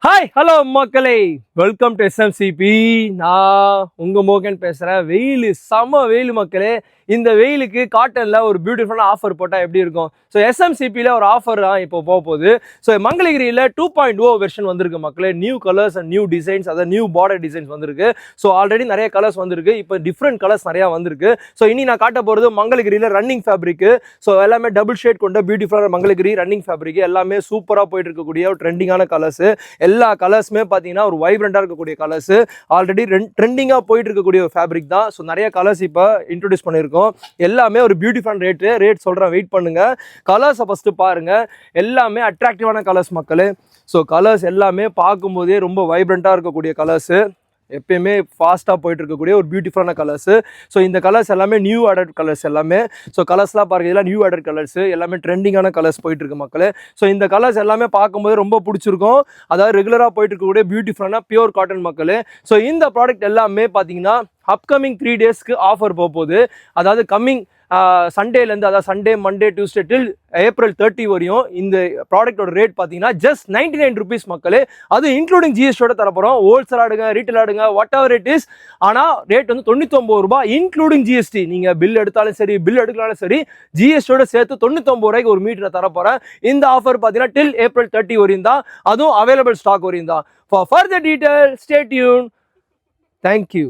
Hi hello மக்களே, welcome to எஸ்எம்சிபி. நான் உங்கள் மோகன் பேசுகிறேன். வெயில் செம்ம வெயில் மக்களே. இந்த வெயிலுக்கு காட்டனில் ஒரு பியூட்டிஃபுல்லான ஆஃபர் போட்டால் எப்படி இருக்கும்? ஸோ எஸ்எம்சிபியில் ஒரு ஆஃபர் தான் இப்போ போக போகுது. ஸோ மங்களகிரியில் 2.0 வெர்ஷன் வந்திருக்கு மக்களே. New colours and new designs, அதாவது நியூ பார்டர் டிசைன்ஸ் வந்திருக்கு. ஸோ ஆல்ரெடி நிறைய கலர்ஸ் வந்திருக்கு, இப்போ டிஃப்ரெண்ட் கலர்ஸ் நிறையா வந்திருக்கு. ஸோ இனி நான் காட்ட போகிறது மங்களகிரியில் ரன்னிங் ஃபேப்ரிக்கு. ஸோ எல்லாமே டபுள் ஷேட் கொண்ட பியூட்டிஃபுல்லான மங்களகிரி ரன்னிங் ஃபேப்ரிக் எல்லாமே சூப்பராக போயிட்டு இருக்கக்கூடிய ஒரு ட்ரெண்டிங்கான கலர்ஸ். எல்லா கலர்ஸுமே பார்த்தீங்கன்னா ஒரு வைப்ரண்டாக இருக்கக்கூடிய கலர்ஸ், ஆல்ரெடி ட்ரெண்டிங்காக போயிட்டு இருக்கக்கூடிய ஒரு ஃபேப்ரிக் தான். ஸோ நிறைய கலர்ஸ் இப்போ இன்ட்ரோடியூஸ் பண்ணியிருக்கோம். எல்லாமே ஒரு பியூட்டிஃபுல்லான ரேட் சொல்கிறேன், வெயிட் பண்ணுங்க. கலர்ஸை ஃபஸ்ட்டு பாருங்க, எல்லாமே அட்ராக்டிவான கலர்ஸ் மக்களே. ஸோ கலர்ஸ் எல்லாமே பார்க்கும்போதே ரொம்ப வைப்ரண்ட்டாக இருக்கக்கூடிய கலர்ஸு, எப்பயுமே ஃபாஸ்ட்டாக போயிட்டு இருக்கக்கூடிய ஒரு பியூட்டிஃபுல்லான கலர்ஸு. ஸோ இந்த கலர்ஸ் எல்லாமே நியூ ஆர்டர் கலர்ஸ் எல்லாமே. ஸோ கலர்ஸ்லாம் பாருங்க, இதெல்லாம் நியூ ஆர்டர் கலர்ஸ், எல்லாமே ட்ரெண்டிங்கான கலர்ஸ் போயிட்டு இருக்கு மக்களே. ஸோ இந்த கலர்ஸ் எல்லாமே பார்க்கும்போது ரொம்ப பிடிச்சிருக்கும். அதாவது ரெகுலராக போயிட்டு இருக்கக்கூடிய பியூட்டிஃபுல்லான பியூர் காட்டன் மக்களே. ஸோ இந்த ப்ராடக்ட் எல்லாமே பார்த்தீங்கன்னா அப்கமிங் 3 டேஸ்க்கு ஆஃபர் போகுது. அதாவது கம்மிங் சண்டேலேருந்து, அதாவது சண்டே, மண்டே, டியூஸ்டே டில் ஏப்ரல் 30 வரையும் இந்த ப்ராடக்டோட ரேட் பார்த்தீங்கன்னா ஜஸ்ட் 99 ருபீஸ் மக்களே. அது இன்க்ளூடிங் ஜிஎஸ்டியோட தரப்போகிறோம். ஹோல்சேல் ஆடுங்க, ரீட்டைல் ஆடுங்க, வாட் எவர் இட் இஸ். ஆனால் ரேட் வந்து 99 ரூபாய் இன்க்ளூடிங் ஜிஎஸ்டி. நீங்கள் பில் எடுத்தாலும் சரி, பில் எடுக்கலாலும் சரி, ஜிஎஸ்டியோட சேர்த்து 99 ரூபாய்க்கு ஒரு மீட்டரை தரப்போகிறேன். இந்த ஆஃபர் பார்த்தீங்கன்னா டில் ஏப்ரல் 30 வரையும் தான், அதுவும் அவைலபிள் ஸ்டாக் வரையும் தான். For further detail stay tune. Thank you.